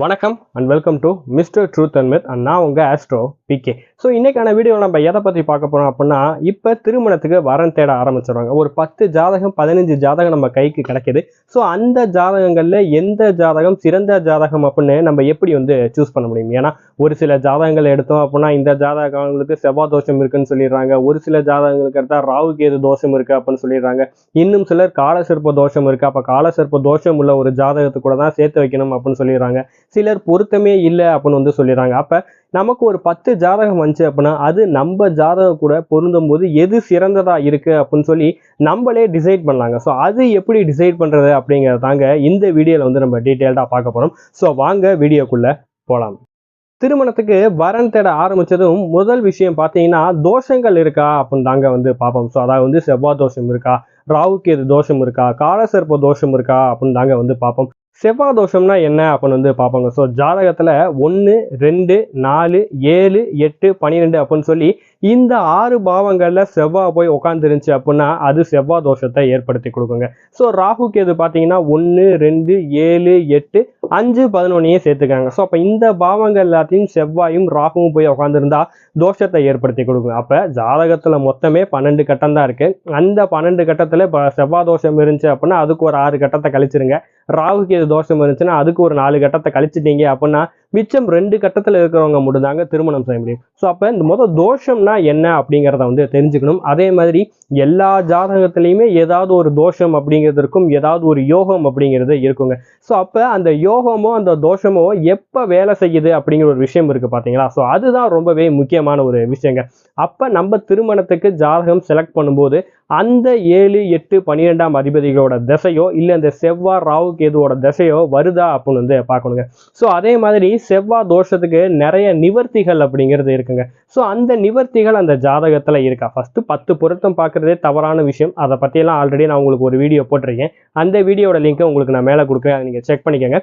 வணக்கம் and welcome to mister truth and myth and நான் உங்கள் ஆஸ்ட்ரோ பிகே. ஸோ இன்றைக்கான வீடியோ நம்ம எதை பற்றி பார்க்க போகிறோம் அப்படின்னா, இப்போ திருமணத்துக்கு வரன் தேட ஆரம்பிச்சிடுவாங்க. ஒரு 10 ஜாதகம் 15 ஜாதகம் நம்ம கைக்கு கிடைக்கிது. ஸோ அந்த ஜாதகங்களில் எந்த ஜாதகம் சிறந்த ஜாதகம் அப்படின்னு நம்ம எப்படி சூஸ் பண்ண முடியும்? ஏன்னா ஒரு சில ஜாதகங்கள் எடுத்தோம் அப்படின்னா இந்த ஜாதகங்களுக்கு செவ்வாய் தோஷம் இருக்குன்னு சொல்லிடுறாங்க. ஒரு சில ஜாதகங்களுக்கு எடுத்தால் ராகு கேது தோஷம் இருக்குது அப்படின்னு சொல்லிடுறாங்க. இன்னும் சிலர் காலசர்ப்ப தோஷம் இருக்குது, அப்போ காலசர்ப்ப தோஷம் உள்ள ஒரு ஜாதகத்தை கூட தான் சேர்த்து வைக்கணும் அப்படின்னு சொல்லிடுறாங்க. சிலர் பொருத்தமே இல்லை அப்படின்னு சொல்லிடுறாங்க. அப்ப நமக்கு ஒரு 10 ஜாதகம் வந்துச்சு அப்படின்னா அது நம்ம ஜாதகம் கூட பொருந்தும் போது எது சிறந்ததா இருக்கு அப்படின்னு சொல்லி நம்மளே டிசைட் பண்ணலாங்க. ஸோ அது எப்படி டிசைட் பண்றது அப்படிங்கிறது தாங்க இந்த வீடியோல நம்ம டீட்டெயில்டா பார்க்க போறோம். ஸோ வாங்க வீடியோக்குள்ள போலாம். திருமணத்துக்கு வரன் தேட ஆரம்பிச்சதும் முதல் விஷயம் பார்த்தீங்கன்னா தோஷங்கள் இருக்கா அப்படின்னு தாங்க பார்ப்போம். ஸோ அதாவது செவ்வாய் தோஷம் இருக்கா, ராகு கேது தோஷம் இருக்கா, காலசர்ப்ப தோஷம் இருக்கா அப்படின்னு தாங்க பார்ப்போம். செவ்வாய் தோஷம்னா என்ன அப்படின்னு பார்ப்பாங்க. ஸோ ஜாதகத்தில் 1, 2, 4, 7, 8, 12 அப்படின்னு சொல்லி இந்த 6 பாவங்களில் செவ்வாய் போய் உட்காந்துருந்துச்சு அப்படின்னா அது செவ்வாய் தோஷத்தை ஏற்படுத்தி கொடுக்குங்க. ஸோ ராகு கேது பார்த்தீங்கன்னா 1, 2, 7, 8, 5, 11 சேர்த்துக்காங்க. ஸோ அப்போ இந்த பாவங்கள் எல்லாத்தையும் செவ்வாயும் ராகுவும் போய் உட்காந்துருந்தா தோஷத்தை ஏற்படுத்தி கொடுக்கும். அப்போ ஜாதகத்தில் மொத்தமே 12 கட்டம் தான் இருக்கு. அந்த 12 கட்டத்தில் இப்போ செவ்வாய் தோஷம் இருந்துச்சு அப்படின்னா அதுக்கு ஒரு 6 கட்டத்தை கழிச்சிருங்க. ராகு கேது தோஷம் இருந்துச்சுன்னா அதுக்கு ஒரு 4 கட்டத்தை கழிச்சிட்டீங்க அப்படின்னா மிச்சம் 2 கட்டத்தில் இருக்கிறவங்க மட்டும்தாங்க திருமணம் செய்ய முடியும். ஸோ அப்போ இந்த முதல் தோஷம்னா என்ன அப்படிங்கிறத தெரிஞ்சுக்கணும். அதே மாதிரி எல்லா ஜாதகத்திலையுமே ஏதாவது ஒரு தோஷம் அப்படிங்கிறதுக்கும் ஏதாவது ஒரு யோகம் அப்படிங்கிறது இருக்குங்க. ஸோ அப்போ அந்த யோகமோ அந்த தோஷமோ எப்போ வேலை செய்யுது அப்படிங்கிற ஒரு விஷயம் இருக்கு பார்த்தீங்களா? ஸோ அதுதான் ரொம்பவே முக்கியமான ஒரு விஷயங்க. அப்போ நம்ம திருமணத்துக்கு ஜாதகம் செலக்ட் பண்ணும்போது அந்த 7, 8, 12ஆம் அதிபதிகளோட திசையோ இல்லை அந்த செவ்வாய் ராகு கேதுவோட திசையோ வருதா அப்படின்னு பார்க்கணுங்க. ஸோ அதே மாதிரி செவ்வாய் தோஷத்துக்கு நிறைய நிவர்த்திகள் அப்படிங்கிறது இருக்குங்க. ஸோ அந்த நிவர்த்திகள் அந்த ஜாதகத்தில் இருக்கா? ஃபர்ஸ்ட் 10 பொருத்தம் பார்க்கறதே தவறான விஷயம். அதை பற்றியெல்லாம் ஆல்ரெடி நான் உங்களுக்கு ஒரு வீடியோ போட்டிருக்கேன். அந்த வீடியோட லிங்க்கை உங்களுக்கு நான் மேலே கொடுக்குறேன், அதை நீங்கள் செக் பண்ணிக்கோங்க.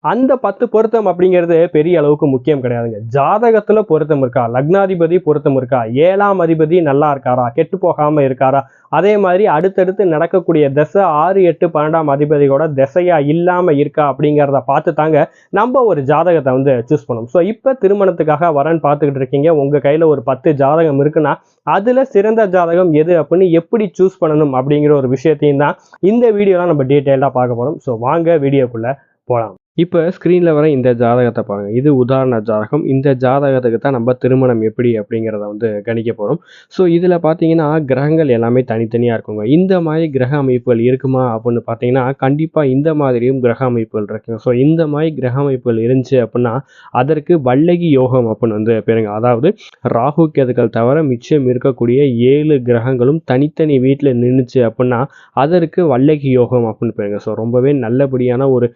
அந்த 10 பொருத்தம் அப்படிங்கிறது பெரிய அளவுக்கு முக்கியம் கிடையாதுங்க. ஜாதகத்துல பொருத்தம் இருக்கா, லக்னாதிபதி பொருத்தம் இருக்கா, 7ஆம் அதிபதி நல்லா இருக்காரா, கெட்டு போகாம இருக்காரா, அதே மாதிரி அடுத்தடுத்து நடக்கக்கூடிய திசை 6, 8, 12ஆம் அதிபதியோட திசையா இல்லாம இருக்கா அப்படிங்கிறத பார்த்து தாங்க நம்ம ஒரு ஜாதகத்தை சூஸ் பண்ணணும். ஸோ இப்போ திருமணத்துக்காக வரன் பார்த்துக்கிட்டு இருக்கீங்க, உங்க கையில ஒரு 10 ஜாதகம் இருக்குன்னா அதுல சிறந்த ஜாதகம் எது அப்படின்னு எப்படி சூஸ் பண்ணணும் அப்படிங்கிற ஒரு விஷயத்தையும் தான் இந்த வீடியோலாம் நம்ம டீட்டெயிலாக பார்க்க போறோம். ஸோ வாங்க வீடியோக்குள்ள போகலாம். இப்போ ஸ்க்ரீனில் வர இந்த ஜாதகத்தை பாருங்கள். இது உதாரண ஜாதகம். இந்த ஜாதகத்துக்கு தான் நம்ம திருமணம் எப்படி அப்படிங்கிறத கணிக்க போகிறோம். ஸோ இதில் பார்த்தீங்கன்னா கிரகங்கள் எல்லாமே தனித்தனியாக இருக்குங்க. இந்த மாதிரி கிரக அமைப்புகள் இருக்குமா அப்படின்னு பார்த்தீங்கன்னா கண்டிப்பாக இந்த மாதிரியும் கிரக அமைப்புகள் இருக்குங்க. ஸோ இந்த மாதிரி கிரக அமைப்புகள் இருந்துச்சு அப்படின்னா அதற்கு வல்லகி யோகம் அப்படின்னு பேருங்க. அதாவது ராகு கேதுக்கள் தவிர மிச்சம் இருக்கக்கூடிய 7 கிரகங்களும் தனித்தனி வீட்டில் நின்றுச்சு அப்படின்னா அதற்கு வல்லகி யோகம் அப்படின்னு பேருங்க. ஸோ ரொம்பவே நல்லபடியான ஒரு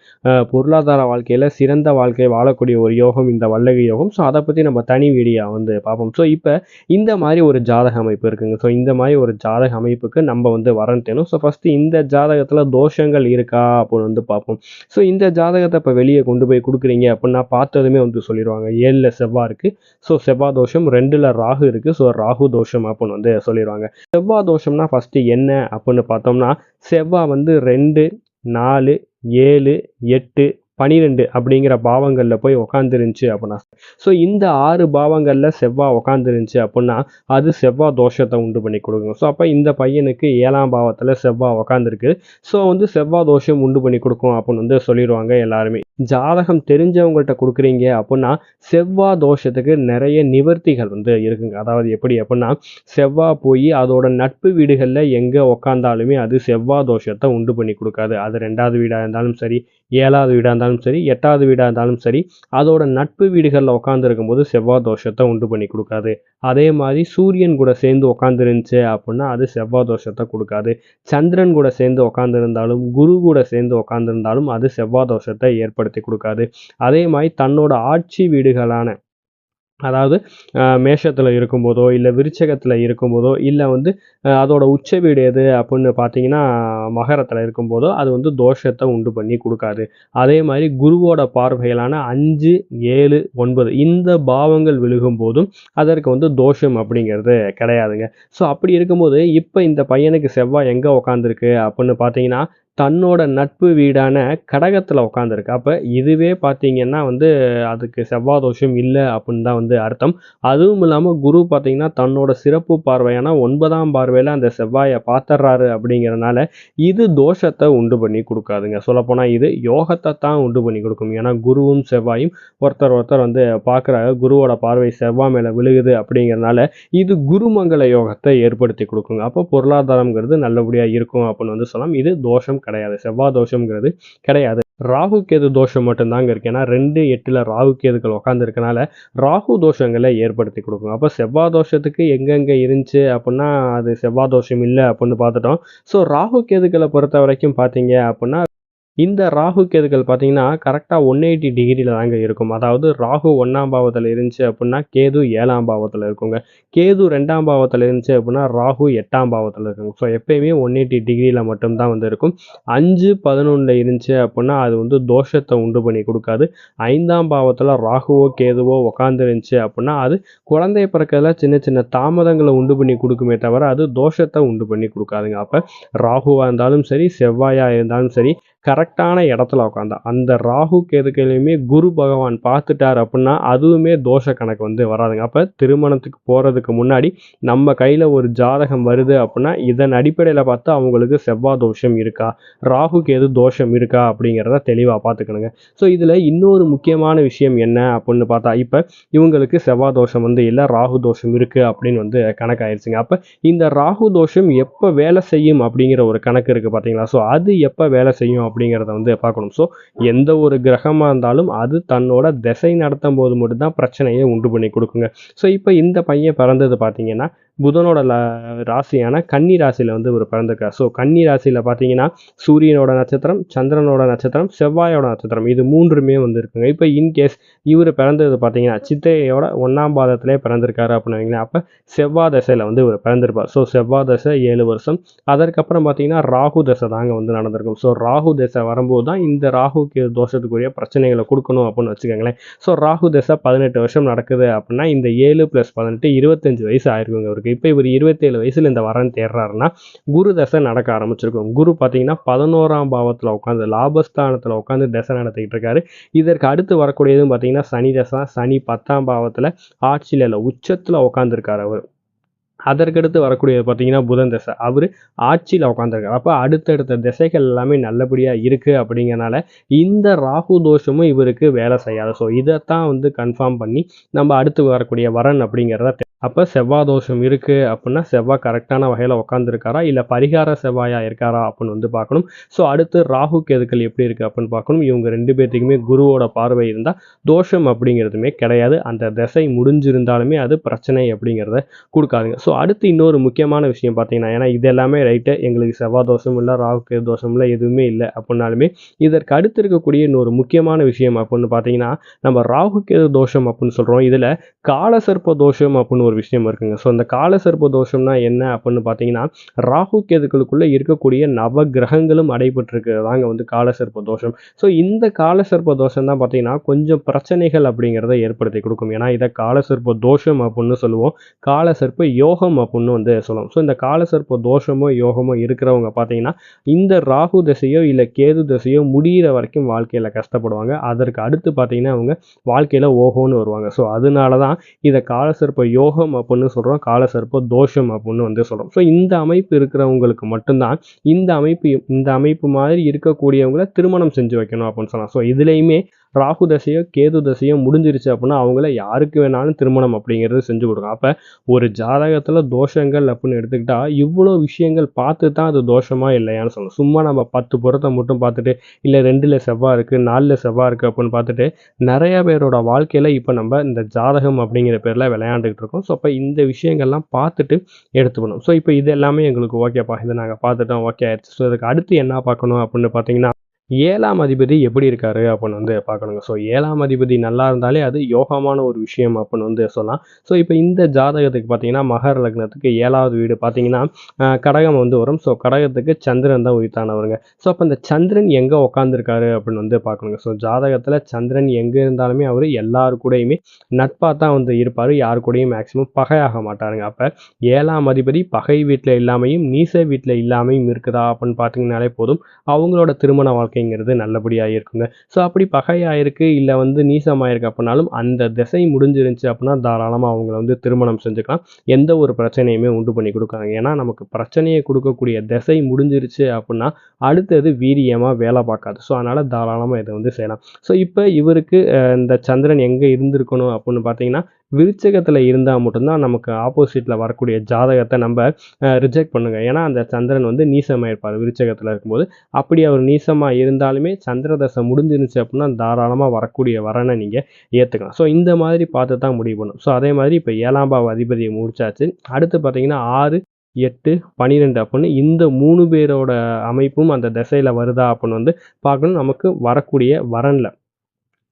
பொருளாதார வாழ்க்கையில சிறந்த வாழ்க்கை வாழக்கூடிய ஒரு யோகம் இந்த வல்லகி யோகம். ஸோ அதை பற்றி நம்ம தனி வீடியோ பார்ப்போம். ஸோ இப்போ இந்த மாதிரி ஒரு ஜாதக அமைப்பு இருக்குங்க. ஸோ இந்த மாதிரி ஒரு ஜாதக அமைப்புக்கு நம்ம வரன் தேணும். ஸோ ஃபர்ஸ்ட் இந்த ஜாதகத்தில் தோஷங்கள் இருக்கா அப்படின்னு பார்ப்போம். ஸோ இந்த ஜாதகத்தை இப்போ வெளியே கொண்டு போய் கொடுக்குறீங்க அப்படின்னா பார்த்ததுமே சொல்லிடுவாங்க 7ல் செவ்வாய் இருக்கு. ஸோ செவ்வாய் தோஷம், 2ல் ராகு இருக்கு. ஸோ ராகு தோஷம் அப்படின்னு சொல்லிடுவாங்க. செவ்வாய் தோஷம்னா ஃபர்ஸ்ட் என்ன அப்படின்னு பார்த்தோம்னா செவ்வாய் 2, 4, 7, 8, 12 அப்படிங்கிற பாவங்களில் போய் உக்காந்துருந்துச்சு அப்படின்னா, ஸோ இந்த 6 பாவங்களில் செவ்வாய் உக்காந்துருந்துச்சு அப்படின்னா அது செவ்வாய் தோஷத்தை உண்டு பண்ணி கொடுக்கும். ஸோ அப்போ இந்த பையனுக்கு 7ஆம் பாவத்தில் செவ்வாய் உக்காந்துருக்கு. ஸோ செவ்வாய் தோஷம் உண்டு பண்ணி கொடுக்கும் அப்படின்னு சொல்லிடுவாங்க எல்லாருமே. ஜாதகம் தெரிஞ்சவங்கள்ட்ட கொடுக்குறீங்க அப்படின்னா செவ்வாய் தோஷத்துக்கு நிறைய நிவர்த்திகள் இருக்குங்க. அதாவது எப்படி அப்படின்னா செவ்வாய் போய் அதோட நட்பு வீடுகளில் எங்கே உக்காந்தாலுமே அது செவ்வாய் தோஷத்தை உண்டு பண்ணி கொடுக்காது. அது 2வது வீடாக இருந்தாலும் சரி, 7வது வீடாக இருந்தாலும் சரி, 8வது வீடாக இருந்தாலும் சரி, அதோட நட்பு வீடுகளில் உட்காந்துருக்கும் போது செவ்வாய் தோஷத்தை உண்டு பண்ணி கொடுக்காது. அதே மாதிரி சூரியன் கூட சேர்ந்து உட்காந்துருந்துச்சு அப்படின்னா அது செவ்வாய் தோஷத்தை கொடுக்காது. சந்திரன் கூட சேர்ந்து உட்காந்துருந்தாலும் குரு கூட சேர்ந்து உட்காந்துருந்தாலும் அது செவ்வாய் தோஷத்தை ஏற்படுத்தி கொடுக்காது. அதே மாதிரி தன்னோட ஆட்சி வீடுகளான அதாவது மேஷத்தில் இருக்கும்போதோ இல்லை விருச்சகத்தில் இருக்கும்போதோ இல்லை அதோட உச்ச வீடு எது அப்படின்னு பார்த்தீங்கன்னா மகரத்தில் இருக்கும்போதோ அது தோஷத்தை உண்டு பண்ணி கொடுக்காது. அதே மாதிரி குருவோட பார்வைகளான 5, 7, 9 இந்த பாவங்கள் விழுகும் போதும் அதற்கு தோஷம் அப்படிங்கிறது கிடையாதுங்க. ஸோ அப்படி இருக்கும்போது இப்போ இந்த பையனுக்கு செவ்வாய் எங்கே உக்காந்துருக்கு அப்படின்னு பார்த்தீங்கன்னா தன்னோட நட்பு வீடான கடகத்தில் உட்காந்துருக்கு. அப்போ இதுவே பார்த்தீங்கன்னா வந்து அதுக்கு செவ்வாய் தோஷம் இல்லை அப்படின்னு தான் வந்து அர்த்தம். அதுவும் இல்லாமல் குரு பார்த்தீங்கன்னா தன்னோட சிறப்பு பார்வையான 9ஆம் பார்வையில் அந்த செவ்வாயை பார்த்துடுறாரு அப்படிங்கிறனால இது தோஷத்தை உண்டு பண்ணி கொடுக்காதுங்க. சொல்லப்போனால் இது யோகத்தை தான் உண்டு பண்ணி கொடுக்கும். ஏன்னா குருவும் செவ்வாயும் ஒருத்தர் வந்து பார்க்குறாங்க, குருவோட பார்வை செவ்வாய் மேலே விழுகுது அப்படிங்கிறனால இது குருமங்கள யோகத்தை ஏற்படுத்தி கொடுக்குங்க. அப்போ பொருளாதாரம்ங்கிறது நல்லபடியாக இருக்கும் அப்படின்னு வந்து சொல்லலாம். இது தோஷம் கிடையாது, செவ்வாய் தோஷம்ங்கிறது கிடையாது. ராகு கேது தோஷம் மட்டும்தாங்க இருக்கு. ஏன்னா 2-8 ராகு கேதுக்கள் உட்காந்து இருக்கனால ராகு தோஷங்களை ஏற்படுத்தி கொடுக்கும். அப்போ செவ்வாய் தோஷத்துக்கு எங்கெங்க இருந்துச்சு அப்படின்னா அது செவ்வாய் தோஷம் இல்லை அப்படின்னு பார்த்துட்டோம். ஸோ ராகு கேதுக்களை பொறுத்த வரைக்கும் பார்த்தீங்க அப்படின்னா இந்த ராகு கேதுக்கள் பார்த்தீங்கன்னா கரெக்டாக 180 டிகிரியில் தாங்க இருக்கும். அதாவது ராகு 1ஆம் பாவத்தில் இருந்துச்சு அப்படின்னா கேது 7ஆம் பாவத்தில் இருக்குங்க. கேது 2ஆம் பாவத்தில் இருந்துச்சு அப்படின்னா ராகு 8ஆம் பாவத்தில் இருக்குங்க. ஸோ எப்பயுமே 180 டிகிரியில் மட்டும்தான் வந்து இருக்கும். 5-11 இருந்துச்சு அப்படின்னா அது வந்து தோஷத்தை உண்டு பண்ணி கொடுக்காது. 5ஆம் பாவத்தில் ராகுவோ கேதுவோ உட்காந்து இருந்துச்சு அப்படின்னா அது குழந்தை பிறக்கிறதுல சின்ன சின்ன தாமதங்களை உண்டு பண்ணி கொடுக்குமே தவிர அது தோஷத்தை உண்டு பண்ணி கொடுக்காதுங்க. அப்போ ராகுவாக இருந்தாலும் சரி, செவ்வாயாக இருந்தாலும் சரி, கரெக்டான இடத்துல உட்காந்தா அந்த ராகு கேதுக்களையுமே குரு பகவான் பார்த்துட்டார் அப்படின்னா அதுவுமே தோஷ கணக்கு வந்து வராதுங்க. அப்போ திருமணத்துக்கு போகிறதுக்கு முன்னாடி நம்ம கையில் ஒரு ஜாதகம் வருது அப்படின்னா இதன் அடிப்படையில் பார்த்து அவங்களுக்கு செவ்வாய் தோஷம் இருக்கா, ராகு கேது தோஷம் இருக்கா அப்படிங்கிறத தெளிவாக பார்த்துக்கணுங்க. ஸோ இதில் இன்னொரு முக்கியமான விஷயம் என்ன அப்படின்னு பார்த்தா இப்போ இவங்களுக்கு செவ்வாய் தோஷம் வந்து இல்லை, ராகு தோஷம் இருக்குது அப்படின்னு வந்து கணக்காயிருச்சுங்க. அப்போ இந்த ராகு தோஷம் எப்போ வேலை செய்யும் அப்படிங்கிற ஒரு கணக்கு இருக்குது பார்த்தீங்களா. ஸோ அது எப்போ வேலை செய்யும் அப்படிங்கிறத வந்து பார்க்கணும். ஸோ எந்த ஒரு கிரகமாக இருந்தாலும் அது தன்னோட திசை நடத்தும் போது மட்டும்தான் பிரச்சனையை உண்டு பண்ணி கொடுக்குங்க. ஸோ இப்போ இந்த பையன் பிறந்தது பார்த்தீங்கன்னா புதனோட ராசியான கன்னி ராசியில் வந்து ஒரு பிறந்திருக்கார். ஸோ கன்னி ராசியில் பார்த்தீங்கன்னா சூரியனோட நட்சத்திரம், சந்திரனோட நட்சத்திரம், செவ்வாயோட நட்சத்திரம் இது மூன்றுமே வந்து இருக்குங்க. இப்போ இன்கேஸ் இவர் பிறந்தது பார்த்தீங்கன்னா சித்தையோட 1ஆம் பாதத்திலே பிறந்திருக்காரு அப்படின்னு வைங்களேன். அப்போ செவ்வாய் தசையில் வந்து இவர் பிறந்திருப்பார். ஸோ செவ்வாய் தசை 7 வருஷம். அதற்கப்புறம் பார்த்தீங்கன்னா ராகு தசை தாங்க வந்து நடந்திருக்கும். ஸோ ராகு தசை வரும்போது தான் இந்த ராகு தோஷத்துக்குரிய பிரச்சனைகளை கொடுக்கணும் அப்படின்னு வச்சுக்கோங்களேன். ஸோ ராகு தசை 18 வருஷம் நடக்குது அப்படின்னா இந்த 7 + 18 25 வயசு ஆயிருக்குங்க இவருக்கு. இப்போ இவர் 27 வயசுல இந்த வரன் தேடுறாருன்னா குரு தசை நடக்க ஆரம்பிச்சிருக்கும். குரு பார்த்தீங்கன்னா 11ஆம் பாவத்தில் உட்காந்து லாபஸ்தானத்தில் உட்காந்து தசை நடத்திக்கிட்டு இருக்காரு. இதற்கு அடுத்து வரக்கூடியதும் பார்த்தீங்கன்னா சனி தசை. சனி 10ஆம் பாவத்தில் ஆட்சியில் இல்லை உச்சத்தில் உட்காந்துருக்காரு அவர். அதற்கடுத்து வரக்கூடியது பார்த்தீங்கன்னா புதன் தசை, அவர் ஆட்சியில் உட்காந்துருக்காரு. அப்போ அடுத்தடுத்த திசைகள் எல்லாமே நல்லபடியாக இருக்குது அப்படிங்கிறனால இந்த ராகு தோஷமும் இவருக்கு வேலை செய்யாது. ஸோ இதைத்தான் வந்து கன்ஃபார்ம் பண்ணி நம்ம அடுத்து வரக்கூடிய வரன் அப்படிங்கிறத அப்போ செவ்வாய் தோஷம் இருக்குது அப்படின்னா செவ்வாய் கரெக்டான வகையில் உட்காந்துருக்காரா இல்லை பரிகார செவ்வாயாக இருக்காரா அப்படின்னு வந்து பார்க்கணும். ஸோ அடுத்து ராகு கேதுக்கள் எப்படி இருக்குது அப்படின்னு பார்க்கணும். இவங்க 2 பேர்த்துக்குமே குருவோட பார்வை இருந்தால் தோஷம் அப்படிங்கிறதுமே கிடையாது. அந்த திசை முடிஞ்சிருந்தாலுமே அது பிரச்சனை அப்படிங்கிறத கொடுக்காதுங்க. ஸோ அடுத்து இன்னொரு முக்கியமான விஷயம் பார்த்தீங்கன்னா ஏன்னா இது எல்லாமே ரைட்டு, எங்களுக்கு செவ்வாய் தோஷம் இல்லை, ராகு கேது தோஷம் இல்லை, எதுவுமே இல்லை அப்படின்னாலுமே இதற்கு அடுத்து இருக்கக்கூடிய இன்னொரு முக்கியமான விஷயம் அப்படின்னு பார்த்தீங்கன்னா நம்ம ராகு கேது தோஷம் அப்படின்னு சொல்கிறோம். இதில் காலசர்ப்ப தோஷம் அப்படின்னு ஒரு விஷயம் இருக்குங்க. ஸோ அந்த காலசர்ப்ப தோஷம்னா என்ன அப்படின்னு பார்த்தீங்கன்னா ராகு கேதுக்களுக்குள்ளே இருக்கக்கூடிய நவ கிரகங்களும் அடைபட்டிருக்கிறதாங்க வந்து காலசர்ப்ப தோஷம். ஸோ இந்த காலசர்ப்ப தோஷம் தான் பார்த்தீங்கன்னா கொஞ்சம் பிரச்சனைகள் அப்படிங்கிறத ஏற்படுத்தி கொடுக்கும். ஏன்னா இதை காலசர்ப்ப தோஷம் அப்படின்னு சொல்லுவோம், காலசர்ப்ப யோகம் அப்படின்னு வந்து சொல்லுவோம். ஸோ இந்த காலசர்ப்ப தோஷமோ யோகமோ இருக்கிறவங்க பார்த்தீங்கன்னா இந்த ராகு தசையோ இல்லை கேது தசையோ முடிகிற வரைக்கும் வாழ்க்கையில் கஷ்டப்படுவாங்க. அதற்கு அடுத்து பார்த்தீங்கன்னா அவங்க வாழ்க்கையில் ஓஹோன்னு வருவாங்க. ஸோ அதனால தான் இதை காலசர்ப்ப யோகம் அப்படின்னு சொல்கிறோம், காலசர்ப்ப தோஷம் அப்படின்னு வந்து சொல்கிறோம். ஸோ இந்த அமைப்பு இருக்கிறவங்களுக்கு மட்டும்தான் இந்த அமைப்பு மாதிரி இருக்கக்கூடியவங்களை திருமணம் செஞ்சு வைக்கணும் அப்படின்னு சொல்லலாம். ஸோ இதுலேயுமே ராகு தசையோ கேது தசையோ முடிஞ்சிருச்சு அப்படின்னா அவங்கள யாருக்கு வேணாலும் திருமணம் அப்படிங்கிறது செஞ்சு கொடுக்கும். அப்போ ஒரு ஜாதகத்தில் தோஷங்கள் அப்படின்னு எடுத்துக்கிட்டா இவ்வளோ விஷயங்கள் பார்த்து தான் அது தோஷமா இல்லையான்னு சொல்லணும். சும்மா நம்ம 10 பொருத்தை மட்டும் பார்த்துட்டு இல்லை 2ல் செவ்வாய் இருக்குது 4ல் செவ்வாய் இருக்குது அப்படின்னு பார்த்துட்டு நிறைய பேரோட வாழ்க்கையில் இப்போ நம்ம இந்த ஜாதகம் அப்படிங்கிற பேரில் விளையாண்டுக்கிட்டு இருக்கோம். ஸோ அப்போ இந்த விஷயங்கள்லாம் பார்த்துட்டு எடுத்துக்கணும். ஸோ இப்போ இது எல்லாமே எங்களுக்கு ஓகேப்பா, இதை நாங்கள் பார்த்துட்டோம், ஓகே ஆயிடுச்சு. ஸோ இதுக்கு அடுத்து என்ன பார்க்கணும் அப்படின்னு பார்த்தீங்கன்னா ஏழாம் அதிபதி எப்படி இருக்காரு அப்படின்னு வந்து பார்க்கணுங்க. ஸோ ஏழாம் அதிபதி நல்லா இருந்தாலே அது யோகமான ஒரு விஷயம் அப்படின்னு வந்து சொல்லலாம். ஸோ இப்போ இந்த ஜாதகத்துக்கு பார்த்தீங்கன்னா மகர லக்னத்துக்கு 7வது வீடு பார்த்தீங்கன்னா கடகம் வந்து வரும். ஸோ கடகத்துக்கு சந்திரன் தான் உரித்தானவருங்க. ஸோ அப்போ இந்த சந்திரன் எங்கே உட்காந்துருக்காரு அப்படின்னு வந்து பார்க்கணுங்க. ஸோ ஜாதகத்தில் சந்திரன் எங்கே இருந்தாலுமே அவர் எல்லாரு கூடயுமே நட்பாக தான் வந்து இருப்பார். யாரு கூடயும் மேக்சிமம் பகையாக மாட்டாருங்க. அப்போ 7ஆம் அதிபதி பகை வீட்டில் இல்லாமையும் நீச வீட்டில் இல்லாமையும் இருக்குதா அப்படின்னு பார்த்தீங்கன்னாலே போதும். அவங்களோட திருமண வாழ்க்கைங்கிறது நல்லபடியாக இருக்குங்க. ஸோ அப்படி பகையாயிருக்கு இல்லை வந்து நீசமாயிருக்கு அப்படின்னாலும் அந்த திசை முடிஞ்சிருந்துச்சு அப்படின்னா தாராளமாக அவங்கள வந்து திருமணம் செஞ்சுக்கலாம். எந்த ஒரு பிரச்சனையுமே உண்டு பண்ணி கொடுக்காங்க. ஏன்னா நமக்கு பிரச்சனையை கொடுக்கக்கூடிய திசை முடிஞ்சிருச்சு அப்படின்னா அடுத்தது வீரியமாக வேலை பார்க்காது. ஸோ அதனால் தாராளமாக இதை வந்து செய்யலாம். ஸோ இப்போ இவருக்கு இந்த சந்திரன் எங்கே இருந்திருக்கணும் அப்படின்னு பார்த்தீங்கன்னா விருச்சகத்தில் இருந்தால் மட்டும்தான் நமக்கு ஆப்போசிட்டில் வரக்கூடிய ஜாதகத்தை நம்ம ரிஜெக்ட் பண்ணுங்க. ஏன்னா அந்த சந்திரன் வந்து நீசமாக இருப்பார் விருச்சகத்தில் இருக்கும்போது. அப்படி அவர் நீசமாக இருந்தாலுமே சந்திர தசை முடிஞ்சிருந்துச்சு அப்படின்னா தாராளமாக வரக்கூடிய வரனை நீங்கள் ஏற்றுக்கலாம். ஸோ இந்த மாதிரி பார்த்து தான் முடிவு பண்ணும். ஸோ அதே மாதிரி இப்போ 7ஆம் பாவ அதிபதியை முடிச்சாச்சு. அடுத்து பார்த்தீங்கன்னா 6, 8, 12 அப்படின்னு இந்த 3 பேரோட அமைப்பும் அந்த திசையில் வருதா அப்படின்னு வந்து பார்க்கணும் நமக்கு வரக்கூடிய வரனில்.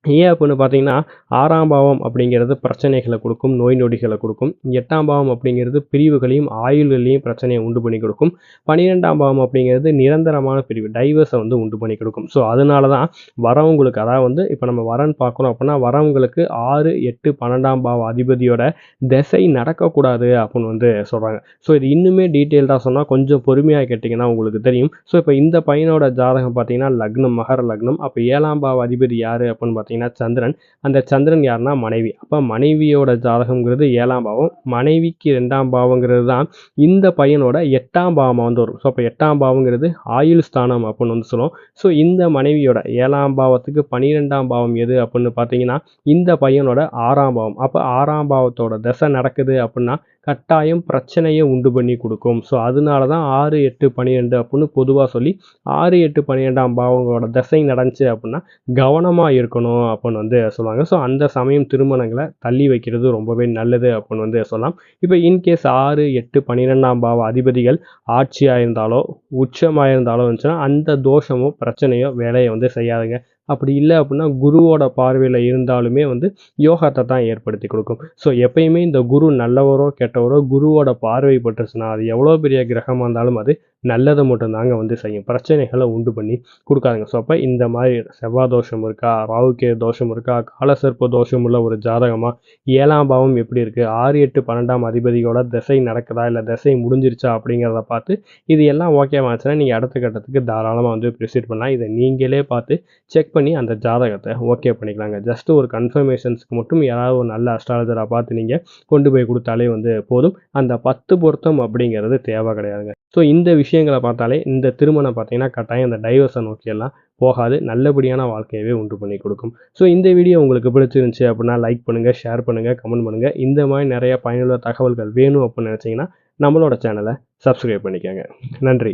ஏன் அப்படின்னு பார்த்தீங்கன்னா 6ஆம் பாவம் அப்படிங்கிறது பிரச்சனைகளை கொடுக்கும், நோய் நொடிகளை கொடுக்கும். 8ஆம் பாவம் அப்படிங்கிறது பிரிவுகளையும் ஆயுள்களையும் பிரச்சனையை உண்டு பண்ணி கொடுக்கும். 12ஆம் பாவம் அப்படிங்கிறது நிரந்தரமான பிரிவு டைவர்ஸை வந்து உண்டு பண்ணி கொடுக்கும். ஸோ அதனால தான் வரவங்களுக்கு அதாவது வந்து இப்போ நம்ம வரன் பார்க்குறோம் அப்படின்னா வரவங்களுக்கு 6, 8, 12ஆம் பாவ அதிபதியோட திசை நடக்கக்கூடாது அப்படின்னு வந்து சொல்கிறாங்க. ஸோ இது இன்னுமே டீட்டெயில்டாக சொன்னால் கொஞ்சம் பொறுமையாக கேட்டிங்கன்னா உங்களுக்கு தெரியும். ஸோ இப்போ இந்த பையனோட ஜாதகம் பார்த்தீங்கன்னா லக்னம் மகர லக்னம். அப்போ 7ஆம் பாவ அதிபதி யார் அப்படின்னு பார்த்தீங்கன்னா சந்திரன். அந்த சந்திரன் யாருன்னா மனைவி. அப்போ மனைவியோட ஜாதகம்ங்கிறது 7ஆம் பாவம். மனைவிக்கு 2ஆம் பாவங்கிறது தான் இந்த பையனோட 8ஆம் பாவமாக வந்து வரும். ஸோ அப்போ 8ஆம் பாவங்கிறது ஆயுள் ஸ்தானம் அப்படின்னு வந்து சொல்லுவோம். ஸோ இந்த மனைவியோட 7ஆம் பாவத்துக்கு 12ஆம் பாவம் எது அப்படின்னு பார்த்தீங்கன்னா இந்த பையனோட 6ஆம் பாவம். அப்போ 6ஆம் பாவத்தோட தசை நடக்குது அப்படின்னா கட்டாயம் பிரச்சனையை உண்டு பண்ணி கொடுக்கும். ஸோ அதனால தான் 6, 8, 12 அப்படின்னு பொதுவாக சொல்லி 6, 8, 12ஆம் பாவங்களோட தசை நடந்துச்சு அப்படின்னா கவனமாக இருக்கணும் அப்படின்னு வந்து சொல்லுவாங்க. ஸோ அந்த சமயம் திருமணங்களை தள்ளி வைக்கிறது ரொம்பவே நல்லது அப்படின்னு வந்து சொல்லலாம். இப்போ இன்கேஸ் 6, 8, 12ஆம் பாவ அதிபதிகள் ஆட்சியாக இருந்தாலோ உச்சமாக இருந்தாலோ இருந்துச்சுன்னா அந்த தோஷமோ பிரச்சனையோ வேலையை வந்து செய்யாதுங்க. அப்படி இல்லை அப்படின்னா குருவோட பார்வையில் இருந்தாலுமே வந்து யோகத்தை தான் ஏற்படுத்தி கொடுக்கும். ஸோ எப்பயுமே இந்த குரு நல்லவரோ கெட்டவரோ குருவோட பார்வை பட்டுருச்சுன்னா அது எவ்வளோ பெரிய கிரகமாக இருந்தாலும் அது நல்லதை மட்டும்தாங்க வந்து செய்யும். பிரச்சனைகளை உண்டு பண்ணி கொடுக்காதுங்க. ஸோ அப்போ இந்த மாதிரி செவ்வாய் தோஷம் இருக்கா, ராகுகேது தோஷம் இருக்கா, காலசர்ப்ப தோஷம் உள்ள ஒரு ஜாதகமாக 7ஆம் பாவம் எப்படி இருக்குது, 6, 8, 12ஆம் அதிபதியோட திசை நடக்குதா இல்லை திசை முடிஞ்சிருச்சா அப்படிங்கிறத பார்த்து இது எல்லாம் ஓகேவாச்சுன்னா நீங்கள் அடுத்த கட்டத்துக்கு தாராளமாக வந்து ப்ரொசீட் பண்ணலாம். இதை நீங்களே பார்த்து செக் பண்ணி அந்த ஜாதகத்தை ஓகே பண்ணிக்கலாங்க. ஜஸ்ட் ஒரு கன்ஃபர்மேஷன்ஸ்க்கு மட்டும் யாராவது ஒரு நல்ல அஸ்ட்ராலஜராக பார்த்து நீங்கள் கொண்டு போய் கொடுத்தாலே வந்து போதும். அந்த 10 பொருத்தம் அப்படிங்கிறது தேவை கிடையாதுங்க. ஸோ இந்த விஷயங்களை பார்த்தாலே இந்த திருமணம் பார்த்தீங்கன்னா கட்டாயம் அந்த டைவர்ஸை நோக்கியெல்லாம் போகாது. நல்லபடியான வாழ்க்கையவே உண்டு பண்ணி கொடுக்கும். ஸோ இந்த வீடியோ உங்களுக்கு பிடிச்சிருந்துச்சு அப்படின்னா லைக் பண்ணுங்கள், ஷேர் பண்ணுங்கள், கமெண்ட் பண்ணுங்கள். இந்த மாதிரி நிறைய பயனுள்ள தகவல்கள் வேணும் அப்படின்னு நினச்சிங்கன்னா நம்மளோட சேனலை சப்ஸ்கிரைப் பண்ணிக்கோங்க. நன்றி.